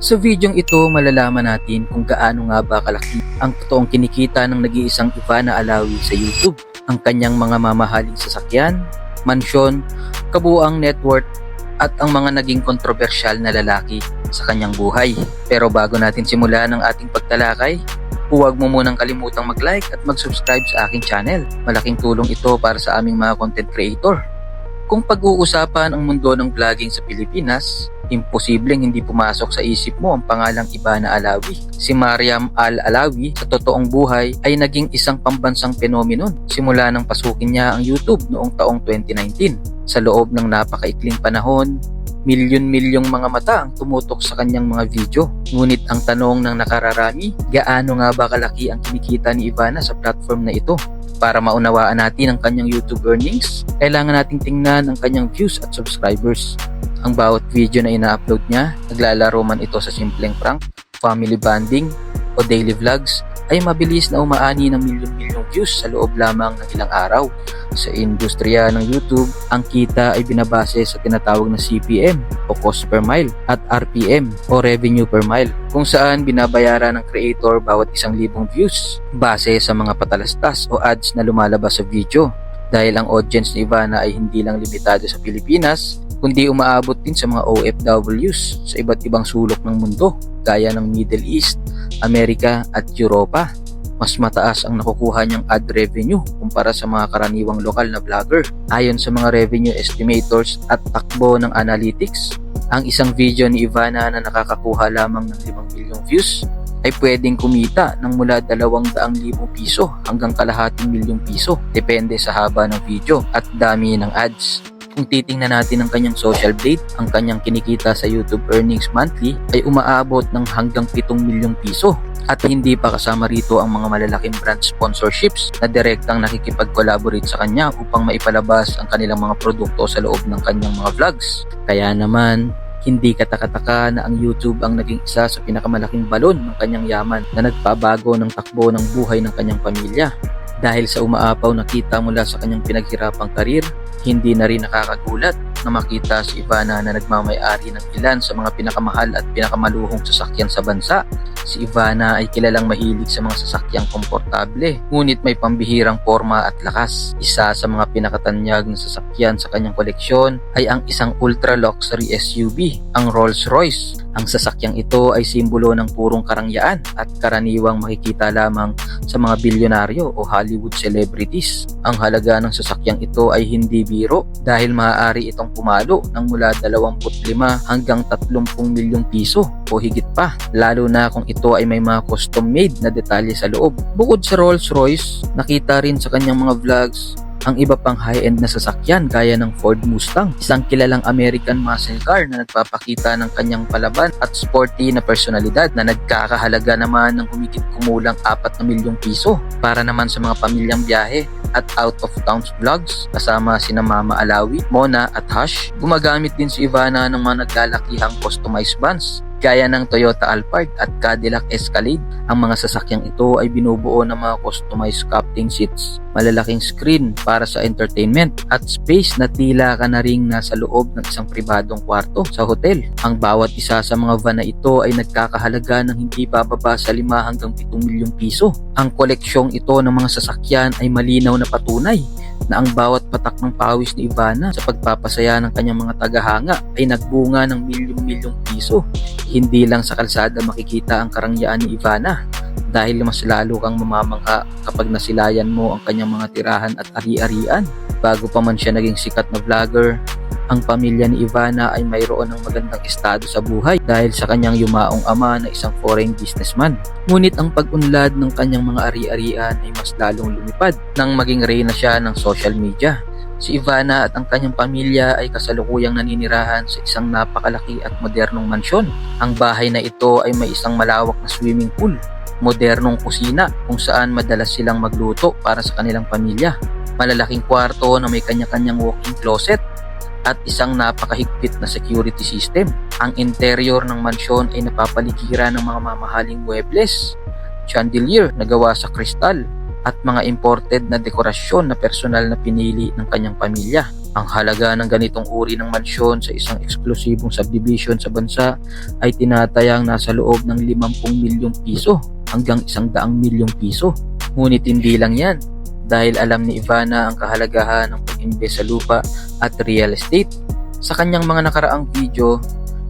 Sa videong ito, malalaman natin kung gaano nga ba kalaki ang totoong kinikita ng nag-iisang Ivana Alawi sa YouTube, ang kanyang mga mamahaling sasakyan, mansyon, kabuuang net worth, at ang mga naging kontrobersyal na lalaki sa kanyang buhay. Pero bago natin simulan ang ating pagtalakay, huwag mo munang kalimutang mag-like at mag-subscribe sa aking channel. Malaking tulong ito para sa aming mga content creator. Kung pag-uusapan ang mundo ng vlogging sa Pilipinas, imposibleng hindi pumasok sa isip mo ang pangalang Ivana Alawi. Si Mariam Al-Alawi sa totoong buhay ay naging isang pambansang phenomenon simula nang pasukin niya ang YouTube noong taong 2019. Sa loob ng napakaikling panahon, milyon-milyong mga mata ang tumutok sa kanyang mga video. Ngunit ang tanong ng nakararami, gaano nga ba kalaki ang kinikita ni Ivana sa platform na ito? Para maunawaan natin ang kanyang YouTube earnings, kailangan nating tingnan ang kanyang views at subscribers. Ang bawat video na ina-upload niya, naglalaro man ito sa simpleng prank, family bonding, o daily vlogs, ay mabilis na umaani ng milyon-milyong views sa loob lamang ng ilang araw. Sa industriya ng YouTube, ang kita ay binabase sa tinatawag na CPM o cost per mile at RPM o revenue per mile, kung saan binabayaran ng creator bawat 1,000 views base sa mga patalastas o ads na lumalabas sa video. Dahil ang audience ni Ivana ay hindi lang limitado sa Pilipinas, kundi umaabot din sa mga OFWs sa iba't ibang sulok ng mundo, gaya ng Middle East, Amerika at Europa. Mas mataas ang nakukuha niyang ad revenue kumpara sa mga karaniwang lokal na vlogger. Ayon sa mga revenue estimators at takbo ng analytics, ang isang video ni Ivana na nakakakuha lamang ng 5 milyong views ay pwedeng kumita ng mula 200,000 piso hanggang kalahating milyong piso, depende sa haba ng video at dami ng ads. Kung titingnan natin ang kanyang social blade, ang kanyang kinikita sa YouTube earnings monthly ay umaabot ng hanggang 7 milyong piso. At hindi pa kasama rito ang mga malalaking brand sponsorships na direktang nakikipag-collaborate sa kanya upang maipalabas ang kanilang mga produkto sa loob ng kanyang mga vlogs. Kaya naman, hindi katakataka na ang YouTube ang naging isa sa pinakamalaking balon ng kanyang yaman na nagpabago ng takbo ng buhay ng kanyang pamilya. Dahil sa umaapaw na kita mula sa kanyang pinaghirapang karir, hindi na rin nakakagulat na makita si Ivana na nagmamay-ari ng ilan sa mga pinakamahal at pinakamaluhong sasakyan sa bansa. Si Ivana ay kilalang mahilig sa mga sasakyang komportable, ngunit may pambihirang forma at lakas. Isa sa mga pinakatanyag na sasakyan sa kanyang koleksyon ay ang isang ultra-luxury SUV, ang Rolls-Royce. Ang sasakyang ito ay simbolo ng purong karangyaan at karaniwang makikita lamang sa mga bilyonaryo o Hollywood celebrities. Ang halaga ng sasakyang ito ay hindi biro dahil maaari itong pumalo ng mula 25 hanggang 30 milyong piso o higit pa, lalo na kung ito ay may mga custom-made na detalye sa loob. Bukod sa Rolls-Royce, nakita rin sa kanyang mga vlogs ang iba pang high-end na sasakyan gaya ng Ford Mustang, isang kilalang American muscle car na nagpapakita ng kanyang palaban at sporty na personalidad na nagkakahalaga naman ng humigit kumulang 4 na milyong piso. Para naman sa mga pamilyang biyahe at out-of-town vlogs kasama sina Mama Alawi, Mona at Hush, gumagamit din si Ivana ng mga naglalakihang customized vans gaya ng Toyota Alphard at Cadillac Escalade. Ang mga sasakyang ito ay binubuo ng mga customized captain seats, malalaking screen para sa entertainment at space na tila ka na ring nasa loob ng isang pribadong kwarto sa hotel. Ang bawat isa sa mga van na ito ay nagkakahalaga ng hindi bababa sa 5 hanggang 7 milyong piso. Ang koleksyong ito ng mga sasakyan ay malinaw na patunay na ang bawat patak ng pawis ni Ivana sa pagpapasaya ng kanyang mga tagahanga ay nagbunga ng milyong-milyong piso. Hindi lang sa kalsada makikita ang karangyaan ni Ivana, dahil mas lalo kang mamamangha kapag nasilayan mo ang kanyang mga tirahan at ari-arian. Bago pa man siya naging sikat na vlogger, ang pamilya ni Ivana ay mayroon ng magandang estado sa buhay dahil sa kanyang yumaong ama na isang foreign businessman. Ngunit ang pag-unlad ng kanyang mga ari-arian ay mas lalong lumipad nang maging reyna siya ng social media. Si Ivana at ang kanyang pamilya ay kasalukuyang naninirahan sa isang napakalaki at modernong mansyon. Ang bahay na ito ay may isang malawak na swimming pool, modernong kusina kung saan madalas silang magluto para sa kanilang pamilya, malalaking kwarto na may kanya-kanyang walk-in closet, at isang napakahigpit na security system. Ang interior ng mansyon ay napapaligiran ng mga mamahaling muebles, chandelier na gawa sa kristal, at mga imported na dekorasyon na personal na pinili ng kanyang pamilya. Ang halaga ng ganitong uri ng mansyon sa isang eksklusibong subdivision sa bansa ay tinatayang nasa loob ng 50 milyong piso hanggang 100 milyong piso. Ngunit hindi lang yan, dahil alam ni Ivana ang kahalagahan ng pag-invest sa lupa at real estate. Sa kanyang mga nakaraang video,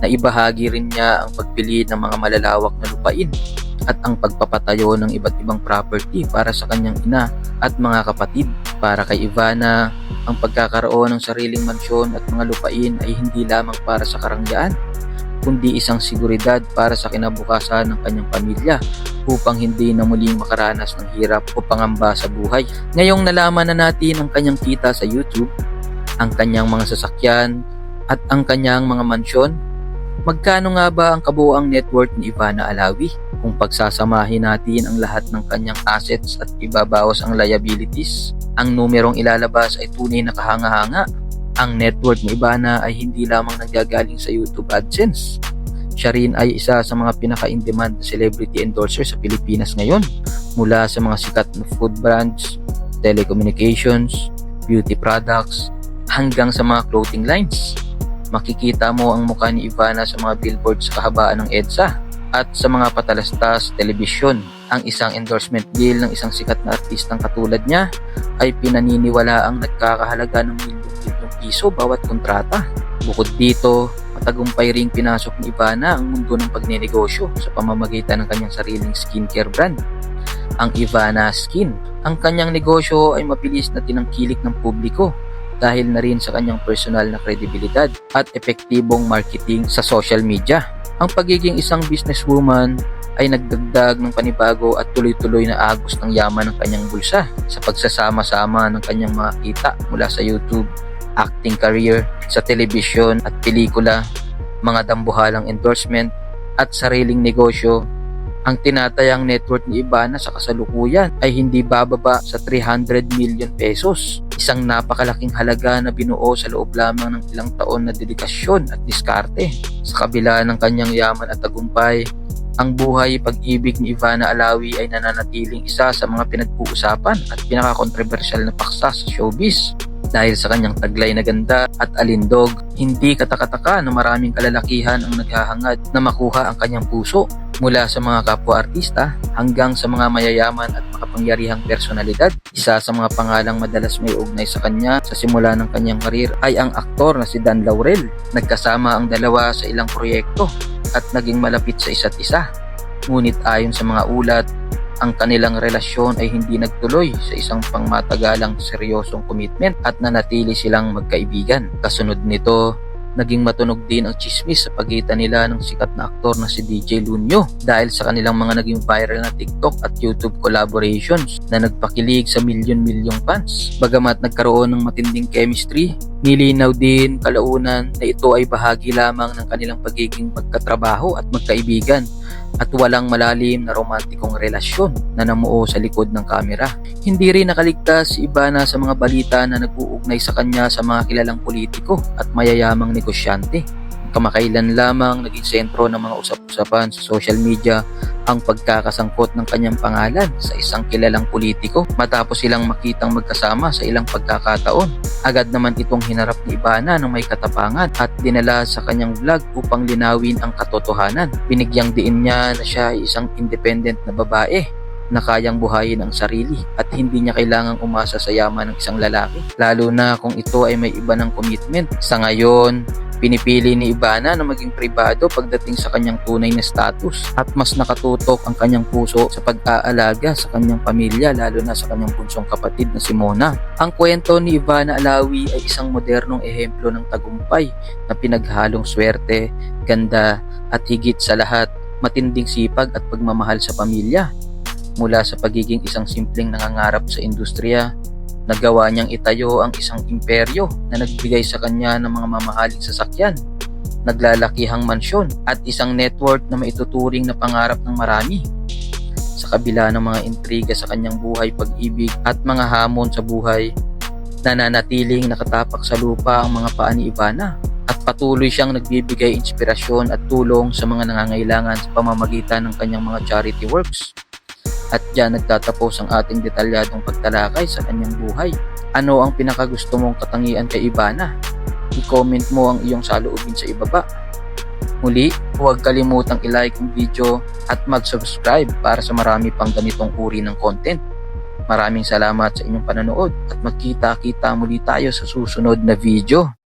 naibahagi rin niya ang pagpili ng mga malalawak na lupain at ang pagpapatayo ng iba't ibang property para sa kanyang ina at mga kapatid. Para kay Ivana, ang pagkakaroon ng sariling mansyon at mga lupain ay hindi lamang para sa karangyaan, kundi isang seguridad para sa kinabukasan ng kanyang pamilya upang hindi na muling makaranas ng hirap o pangamba sa buhay. Ngayong nalaman na natin ang kanyang kita sa YouTube, ang kanyang mga sasakyan at ang kanyang mga mansyon, magkano nga ba ang kabuuang net worth ni Ivana Alawi? Kung pagsasamahin natin ang lahat ng kanyang assets at ibabawas ang liabilities, ang numerong ilalabas ay tunay na kahanga-hanga. Ang net worth ni Ivana ay hindi lamang nanggagaling sa YouTube AdSense. Siya rin ay isa sa mga pinaka-in-demand na celebrity endorser sa Pilipinas ngayon, mula sa mga sikat na food brands, telecommunications, beauty products, hanggang sa mga clothing lines. Makikita mo ang mukha ni Ivana sa mga billboards sa kahabaan ng EDSA at sa mga patalastas telebisyon. Ang isang endorsement deal ng isang sikat na artistang katulad niya ay pinaniniwalaang nagkakahalaga ng milyong piso bawat kontrata. Bukod dito, matagumpay ring pinasok ni Ivana ang mundo ng pagnenegosyo sa pamamagitan ng kanyang sariling skincare brand, ang Ivana Skin. Ang kanyang negosyo ay mabilis na tinangkilik ng publiko dahil na rin sa kanyang personal na kredibilidad at epektibong marketing sa social media. Ang pagiging isang businesswoman ay nagdagdag ng panibago at tuloy-tuloy na agos ng yaman ng kanyang bulsa sa pagsasama-sama ng kanyang mga kita mula sa YouTube, acting career, sa telebisyon at pelikula, mga dambuhalang endorsement at sariling negosyo. Ang tinatayang net worth ni Ivana sa kasalukuyan ay hindi bababa sa 300 million pesos. Isang napakalaking halaga na binuo sa loob lamang ng ilang taon na dedikasyon at diskarte. Sa kabila ng kanyang yaman at tagumpay, ang buhay pag-ibig ni Ivana Alawi ay nananatiling isa sa mga pinag-uusapan at pinaka-controversial na paksa sa showbiz. Dahil sa kanyang taglay na ganda at alindog, hindi katakataka na maraming kalalakihan ang naghahangad na makuha ang kanyang puso, mula sa mga kapwa-artista hanggang sa mga mayayaman at makapangyarihang personalidad. Isa sa mga pangalang madalas may ugnay sa kanya sa simula ng kanyang karir ay ang aktor na si Dan Laurel. Nagkasama ang dalawa sa ilang proyekto at naging malapit sa isa't isa. Ngunit ayon sa mga ulat, ang kanilang relasyon ay hindi nagtuloy sa isang pangmatagalang seryosong commitment at nanatili silang magkaibigan. Kasunod nito, naging matunog din ang chismis sa pagitan nila ng sikat na aktor na si DJ Lunyo dahil sa kanilang mga naging viral na TikTok at YouTube collaborations na nagpakilig sa milyon-milyong fans. Bagamat nagkaroon ng matinding chemistry, nilinaw din kalaunan na ito ay bahagi lamang ng kanilang pagiging magkatrabaho at magkaibigan at walang malalim na romantikong relasyon na namuo sa likod ng kamera. Hindi rin nakaligtas si Ivana sa mga balita na nag-uugnay sa kanya sa mga kilalang politiko at mayayamang negosyante. Kamakailan lamang naging sentro ng mga usap-usapan sa social media ang pagkakasangkot ng kanyang pangalan sa isang kilalang politiko matapos silang makitang magkasama sa ilang pagkakataon. Agad naman itong hinarap ni Ivana ng may katapangan at dinala sa kanyang vlog upang linawin ang katotohanan. Binigyang diin niya na siya ay isang independent na babae na kayang buhayin ang sarili at hindi niya kailangang umasa sa yaman ng isang lalaki, lalo na kung ito ay may iba ng commitment. Sa ngayon, pinipili ni Ivana na maging pribado pagdating sa kanyang tunay na status at mas nakatutok ang kanyang puso sa pag-aalaga sa kanyang pamilya, lalo na sa kanyang bunsong kapatid na si Mona. Ang kwento ni Ivana Alawi ay isang modernong ehemplo ng tagumpay na pinaghalong swerte, ganda at higit sa lahat, matinding sipag at pagmamahal sa pamilya. Mula sa pagiging isang simpleng nangangarap sa industriya, nagawa niyang itayo ang isang imperyo na nagbigay sa kanya ng mga mamahaling sasakyan, naglalakihang mansyon at isang network na maituturing na pangarap ng marami. Sa kabila ng mga intriga sa kanyang buhay pag-ibig at mga hamon sa buhay, nananatiling nakatapak sa lupa ang mga paa ni Ivana at patuloy siyang nagbibigay inspirasyon at tulong sa mga nangangailangan sa pamamagitan ng kanyang mga charity works. At diyan nagtatapos ang ating detalyadong pagtalakay sa kanyang buhay. Ano ang pinakagusto mong katangian kay Ivana? I-comment mo ang iyong saloobin sa ibaba. Muli, huwag kalimutang i-like ang video at mag-subscribe para sa marami pang ganitong uri ng content. Maraming salamat sa inyong panonood at magkita-kita muli tayo sa susunod na video.